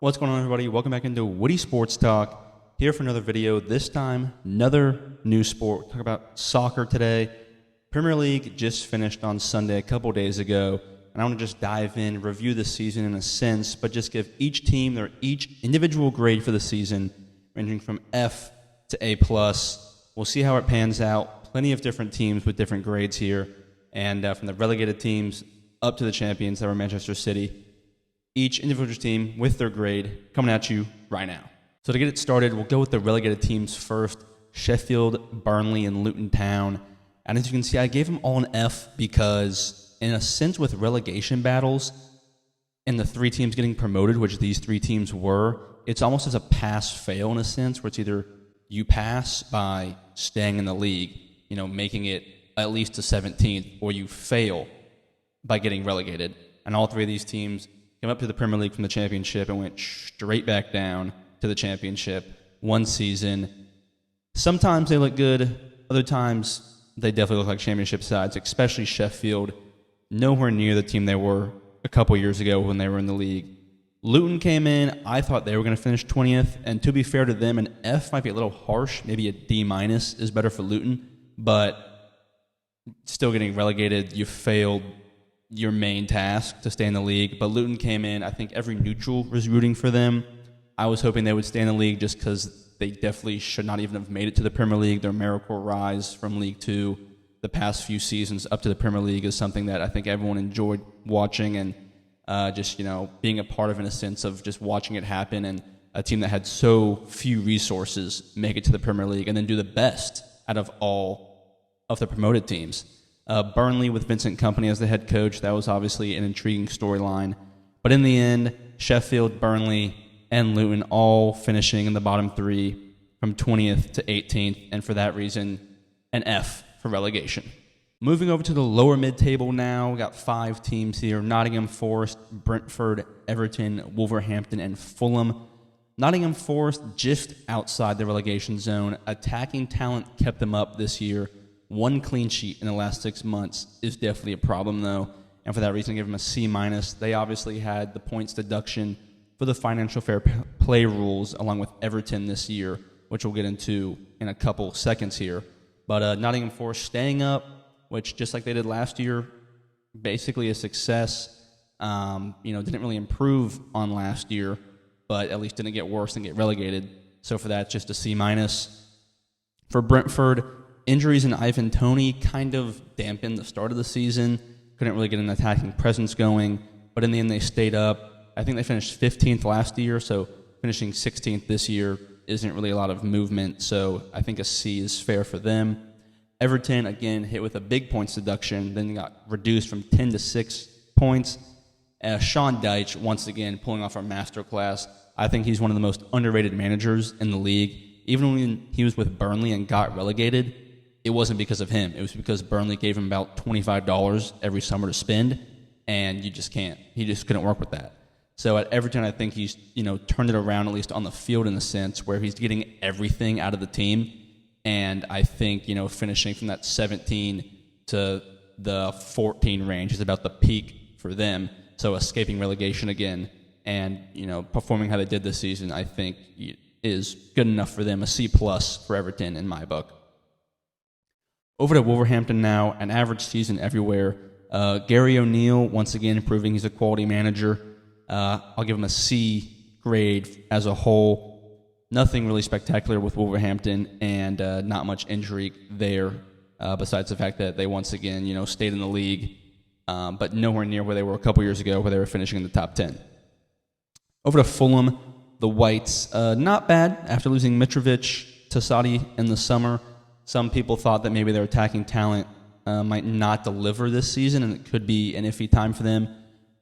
What's going on, everybody? Welcome back into Woody Sports Talk. Here for another video. This time, another new sport. Talk about soccer today. Premier League just finished on Sunday a couple days ago, and I want to just dive in, review the season in a sense, but just give each team their each individual grade for the season, ranging from F to A+. We'll see how it pans out. Plenty of different teams with different grades here, and from the relegated teams up to the champions that were Manchester City. Each individual team with their grade coming at you right now. So to get it started, we'll go with the relegated teams first. Sheffield, Burnley, and Luton Town. And as you can see, I gave them all an F because, in a sense, with relegation battles and the three teams getting promoted, which these three teams were, it's almost as a pass-fail in a sense, where it's either you pass by staying in the league, making it at least to 17th, or you fail by getting relegated. And all three of these teams came up to the Premier League from the Championship and went straight back down to the Championship one season. Sometimes they look good. Other times they definitely look like Championship sides, especially Sheffield. Nowhere near the team they were a couple years ago when they were in the league. Luton came in. I thought they were going to finish 20th. And to be fair to them, an F might be a little harsh. Maybe a D- is better for Luton. But still getting relegated, you failed your main task to stay in the league. But Luton came in. I think every neutral was rooting for them. I was hoping they would stay in the league just because they definitely should not even have made it to the Premier League. Their miracle rise from League Two the past few seasons up to the Premier League is something that I think everyone enjoyed watching and just being a part of, in a sense of just watching it happen, and a team that had so few resources make it to the Premier League and then do the best out of all of the promoted teams. Burnley with Vincent Kompany as the head coach, that was obviously an intriguing storyline. But in the end, Sheffield, Burnley, and Luton all finishing in the bottom three from 20th to 18th, and for that reason, an F for relegation. Moving over to the lower mid-table now, we got five teams here: Nottingham Forest, Brentford, Everton, Wolverhampton, and Fulham. Nottingham Forest just outside the relegation zone. Attacking talent kept them up this year. One clean sheet in the last 6 months is definitely a problem, though, and for that reason, I give them a C-. They obviously had the points deduction for the financial fair play rules along with Everton this year, which we'll get into in a couple seconds here. But Nottingham Forest staying up, which just like they did last year, basically a success. Didn't really improve on last year, but at least didn't get worse and get relegated. So for that, just a C-. For Brentford, injuries in Ivan Toney kind of dampened the start of the season. Couldn't really get an attacking presence going, but in the end they stayed up. I think they finished 15th last year, so finishing 16th this year isn't really a lot of movement, so I think a C is fair for them. Everton, again, hit with a big points deduction, then got reduced from 10 to 6 points. Sean Dyche, once again, pulling off our masterclass. I think he's one of the most underrated managers in the league. Even when he was with Burnley and got relegated, it wasn't because of him. It was because Burnley gave him about $25 every summer to spend, and you just can't. He just couldn't work with that. So at Everton, I think he's turned it around, at least on the field, in a sense where he's getting everything out of the team. And I think finishing from that 17 to the 14 range is about the peak for them. So escaping relegation again and performing how they did this season, I think is good enough for them. A C+ for Everton in my book. Over to Wolverhampton now, an average season everywhere. Gary O'Neill, once again, proving he's a quality manager. I'll give him a C grade as a whole. Nothing really spectacular with Wolverhampton, and not much intrigue there, besides the fact that they once again, stayed in the league, but nowhere near where they were a couple years ago, where they were finishing in the top 10. Over to Fulham, the Whites, not bad after losing Mitrovic to Saudi in the summer. Some people thought that maybe their attacking talent might not deliver this season, and it could be an iffy time for them.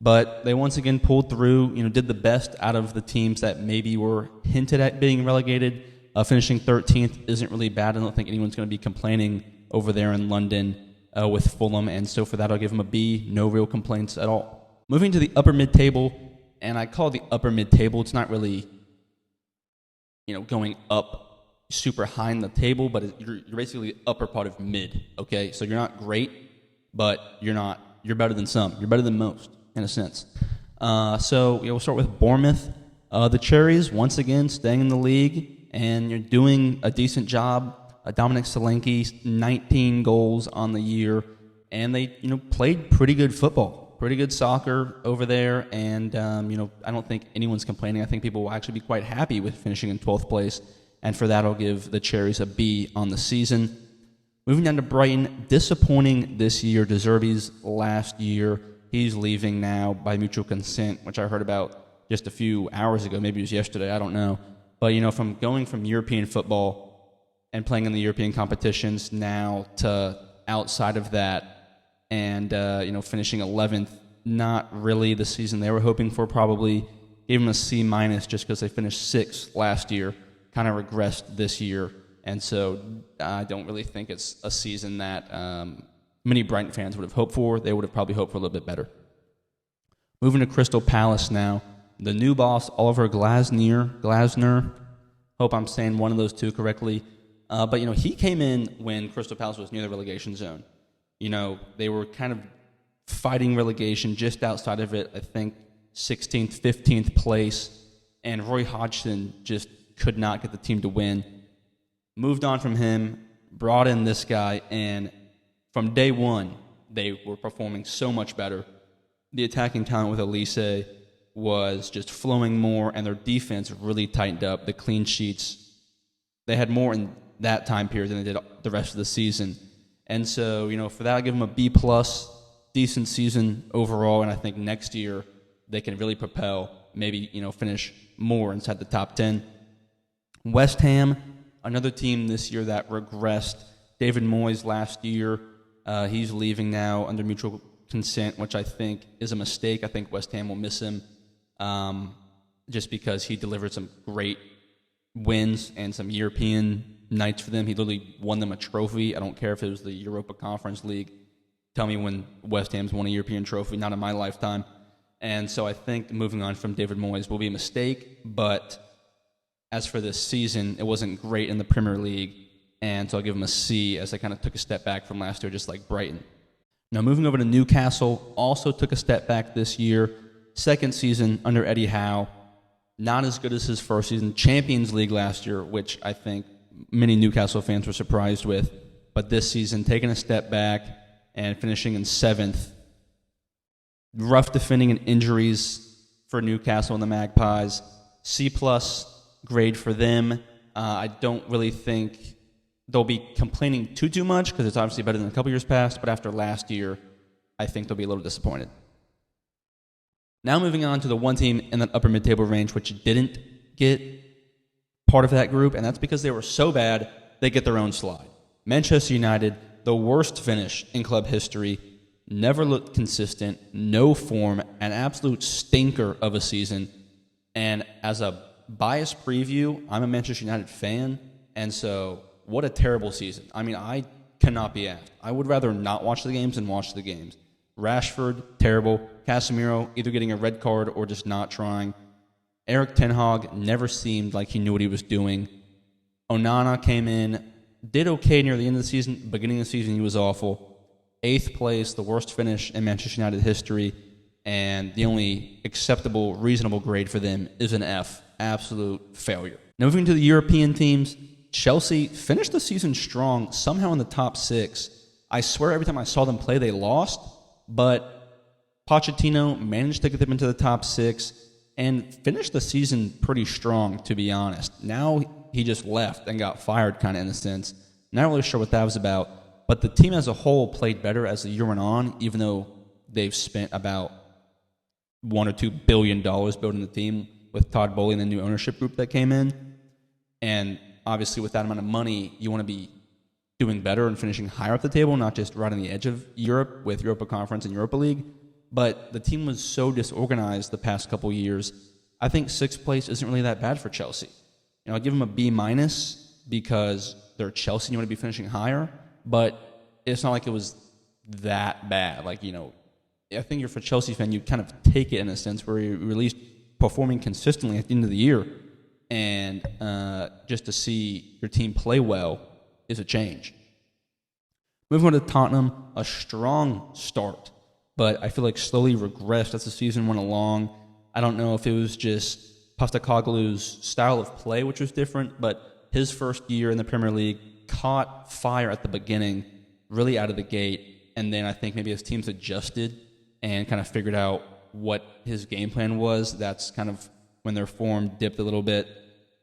But they once again pulled through, did the best out of the teams that maybe were hinted at being relegated. Finishing 13th isn't really bad. I don't think anyone's going to be complaining over there in London with Fulham, and so for that I'll give them a B. No real complaints at all. Moving to the upper mid-table, and I call it the upper mid-table. It's not really, going up super high in the table, but you're basically the upper part of mid, okay? So you're not great, but you're better than some. You're better than most, in a sense. So we'll start with Bournemouth. The Cherries, once again, staying in the league, and you're doing a decent job. Dominic Solanke, 19 goals on the year, and they, played pretty good football, pretty good soccer over there, and, I don't think anyone's complaining. I think people will actually be quite happy with finishing in 12th place, and for that I'll give the Cherries a B on the season. Moving down to Brighton, disappointing this year. De Zerbi's last year. He's leaving now by mutual consent, which I heard about just a few hours ago. Maybe it was yesterday, I don't know. But, from going from European football and playing in the European competitions now to outside of that and, finishing 11th, not really the season they were hoping for probably. Gave them a C- just because they finished 6th last year, kind of regressed this year. And so I don't really think it's a season that many Brighton fans would have hoped for. They would have probably hoped for a little bit better. Moving to Crystal Palace now. The new boss, Oliver Glasner, hope I'm saying one of those two correctly. But he came in when Crystal Palace was near the relegation zone. They were kind of fighting relegation just outside of it, I think 16th, 15th place. And Roy Hodgson just could not get the team to win. Moved on from him, brought in this guy, and from day one, they were performing so much better. The attacking talent with Elise was just flowing more, and their defense really tightened up. The clean sheets, they had more in that time period than they did the rest of the season. And so, for that, I give them a B+, decent season overall, and I think next year they can really propel, maybe, finish more inside the top 10. West Ham, another team this year that regressed. David Moyes last year, he's leaving now under mutual consent, which I think is a mistake. I think West Ham will miss him just because he delivered some great wins and some European nights for them. He literally won them a trophy. I don't care if it was the Europa Conference League. Tell me when West Ham's won a European trophy, not in my lifetime. And so I think moving on from David Moyes will be a mistake, but as for this season, it wasn't great in the Premier League, and so I'll give them a C as they kind of took a step back from last year, just like Brighton. Now moving over to Newcastle, also took a step back this year. Second season under Eddie Howe, not as good as his first season. Champions League last year, which I think many Newcastle fans were surprised with, but this season taking a step back and finishing in 7th. Rough defending and injuries for Newcastle and the Magpies. C+ grade for them. I don't really think they'll be complaining too much because it's obviously better than a couple years past, but after last year, I think they'll be a little disappointed. Now moving on to the one team in that upper mid-table range which didn't get part of that group, and that's because they were so bad, they get their own slide. Manchester United, the worst finish in club history, never looked consistent, no form, an absolute stinker of a season, and as a biased preview, I'm a Manchester United fan, and so what a terrible season. I mean, I cannot be asked. I would rather not watch the games than watch the games. Rashford, terrible. Casemiro, either getting a red card or just not trying. Eric Ten Hag never seemed like he knew what he was doing. Onana came in, did okay near the end of the season. Beginning of the season, he was awful. 8th place, the worst finish in Manchester United history, and the only acceptable, reasonable grade for them is an F. Absolute failure. Now moving to the European teams, Chelsea finished the season strong, somehow in the top 6. I swear every time I saw them play, they lost, but Pochettino managed to get them into the top 6 and finished the season pretty strong, to be honest. Now he just left and got fired, kind of in a sense. Not really sure what that was about, but the team as a whole played better as the year went on, even though they've spent about $1 or $2 billion building the team with Todd Bowley and the new ownership group that came in. And obviously with that amount of money, you want to be doing better and finishing higher up the table, not just right on the edge of Europe with Europa Conference and Europa League. But the team was so disorganized the past couple years. I think 6th place isn't really that bad for Chelsea. I'll give them a B- because they're Chelsea and you want to be finishing higher, but it's not like it was that bad. I think if you're a Chelsea fan, you kind of take it in a sense where you're at least performing consistently at the end of the year, and just to see your team play well is a change. Moving on to Tottenham, a strong start, but I feel like slowly regressed as the season went along. I don't know if it was just Postecoglou's style of play, which was different, but his first year in the Premier League caught fire at the beginning, really out of the gate, and then I think maybe his teams adjusted and kind of figured out what his game plan was. That's kind of when their form dipped a little bit.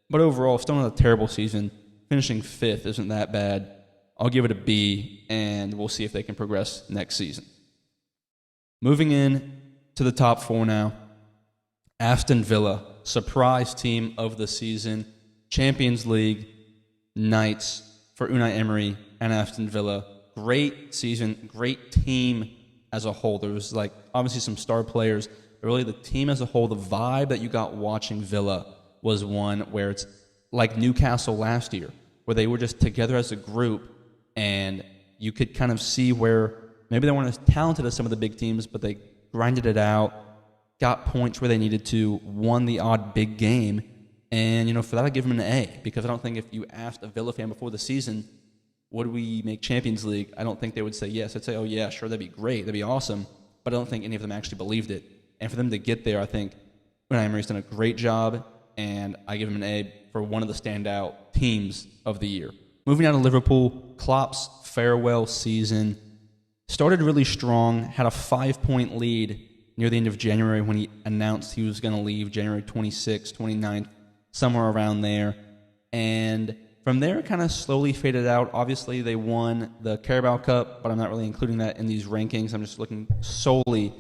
But overall, still not a terrible season. Finishing 5th isn't that bad. I'll give it a B, and we'll see if they can progress next season. Moving in to the top 4 now. Aston Villa, surprise team of the season. Champions League nights for Unai Emery and Aston Villa. Great season, great team as a whole. There was obviously some star players, but really the team as a whole, the vibe that you got watching Villa was one where it's like Newcastle last year, where they were just together as a group, and you could kind of see where maybe they weren't as talented as some of the big teams, but they grinded it out, got points where they needed to, won the odd big game, and for that I give them an A, because I don't think if you asked a Villa fan before the season, would we make Champions League, I don't think they would say yes. I'd say, oh yeah, sure, that'd be great, that'd be awesome, but I don't think any of them actually believed it. And for them to get there, I think Unai Emery's done a great job, and I give him an A for one of the standout teams of the year. Moving on to Liverpool, Klopp's farewell season started really strong, had a 5-point lead near the end of January when he announced he was going to leave, January 26th, 29th, somewhere around there. And from there, it kind of slowly faded out. Obviously, they won the Carabao Cup, but I'm not really including that in these rankings. I'm just looking solely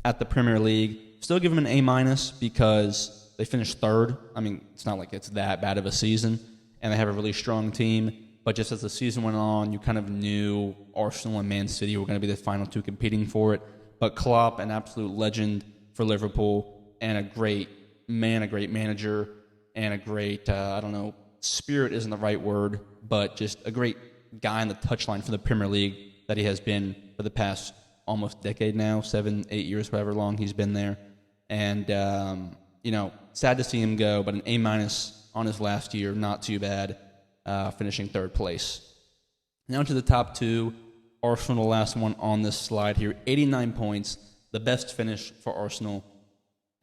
at the Premier League. Still give them an A- because they finished 3rd. I mean, it's not like it's that bad of a season, and they have a really strong team. But just as the season went on, you kind of knew Arsenal and Man City were going to be the final 2 competing for it. But Klopp, an absolute legend for Liverpool, and a great manager, and a great, spirit isn't the right word, but just a great guy on the touchline for the Premier League that he has been for the past almost decade now, 7-8 years, however long he's been there. And, sad to see him go, but an A- on his last year, not too bad, finishing 3rd place. Now to the top 2. Arsenal, the last one on this slide here, 89 points, the best finish for Arsenal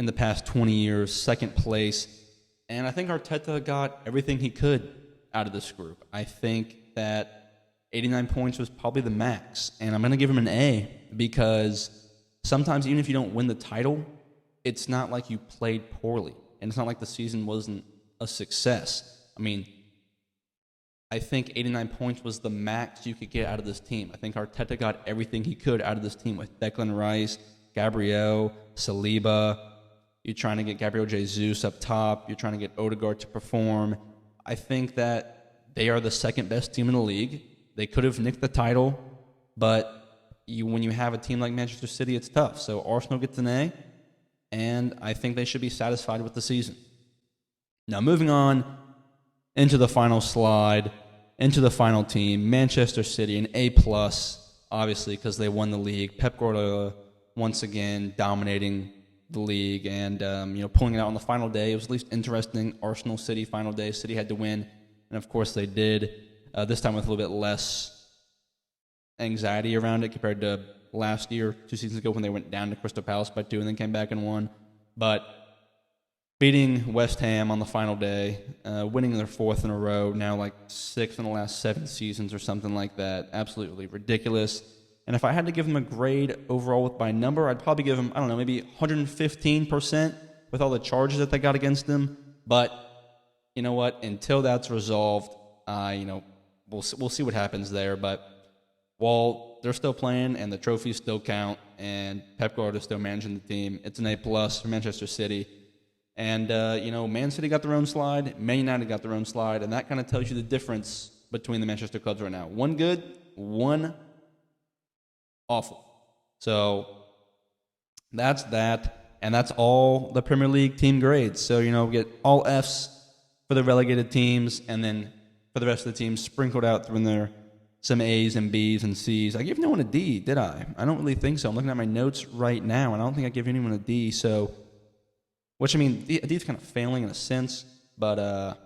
in the past 20 years, 2nd place. And I think Arteta got everything he could out of this group. I think that 89 points was probably the max, and I'm going to give him an A because sometimes even if you don't win the title, it's not like you played poorly, and it's not like the season wasn't a success. I mean, I think 89 points was the max you could get out of this team. I think Arteta got everything he could out of this team with Declan Rice, Gabriel, Saliba. You're trying to get Gabriel Jesus up top. You're trying to get Odegaard to perform. I think that they are the 2nd best team in the league. They could have nicked the title, but when you have a team like Manchester City, it's tough. So Arsenal gets an A, and I think they should be satisfied with the season. Now moving on into the final slide, into the final team, Manchester City, an A+, obviously, because they won the league. Pep Guardiola, once again, dominating the league and, pulling it out on the final day. It was at least interesting. Arsenal City final day. City had to win, and of course they did. This time with a little bit less anxiety around it compared to last year, 2 seasons ago, when they went down to Crystal Palace by 2 and then came back and won. But beating West Ham on the final day, winning their 4th in a row, now 6th in the last 7 seasons or something like that. Absolutely ridiculous. And if I had to give them a grade overall by number, I'd probably give them, maybe 115% with all the charges that they got against them. But you know what? Until that's resolved, we'll see what happens there. But while they're still playing and the trophies still count and Pep Guardiola's still managing the team, it's an A+ for Manchester City. And, Man City got their own slide, Man United got their own slide, and that kind of tells you the difference between the Manchester clubs right now. One good, one awful. So that's that, and that's all the Premier League team grades. So, we get all Fs for the relegated teams, and then for the rest of the teams sprinkled out through in there, some A's and B's and C's. I gave no one a D, did I? I don't really think so. I'm looking at my notes right now, and I don't think I gave anyone a D, so... Which, a D is kind of failing in a sense, but I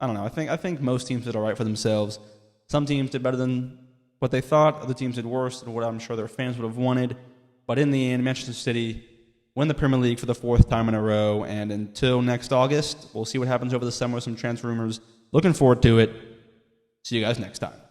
don't know. I think most teams did all right for themselves. Some teams did better than what they thought. Other teams did worse than what I'm sure their fans would have wanted. But in the end, Manchester City win the Premier League for the 4th time in a row. And until next August, we'll see what happens over the summer with some transfer rumors. Looking forward to it. See you guys next time.